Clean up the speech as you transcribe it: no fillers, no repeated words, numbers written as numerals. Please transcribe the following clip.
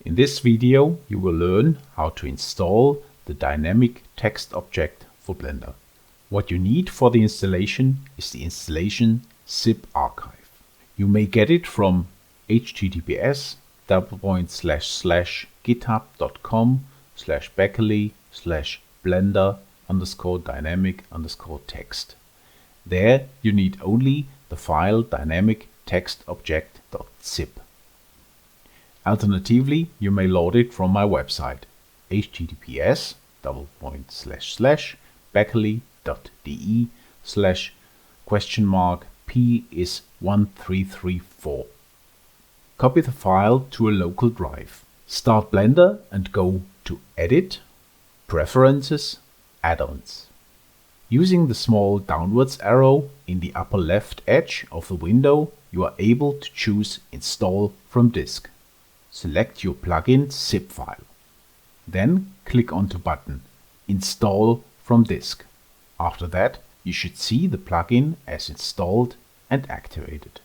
In this video you will learn how to install the dynamic text object for Blender. What you need for the installation is the installation zip archive. You may get it from https://github.com/Bechele/blender_dynamic_text. There you need only the file dynamic text object.zip. Alternatively, you may load it from my website https://Bechele.de/?P is 1334. Copy the file to a local drive. Start Blender and go to Edit, Preferences, Add-ons. Using the small downwards arrow in the upper left edge of the window, you are able to choose Install from disk. Select your plugin zip file. Then click on the button Install from disk. After that, you should see the plugin as installed and activated.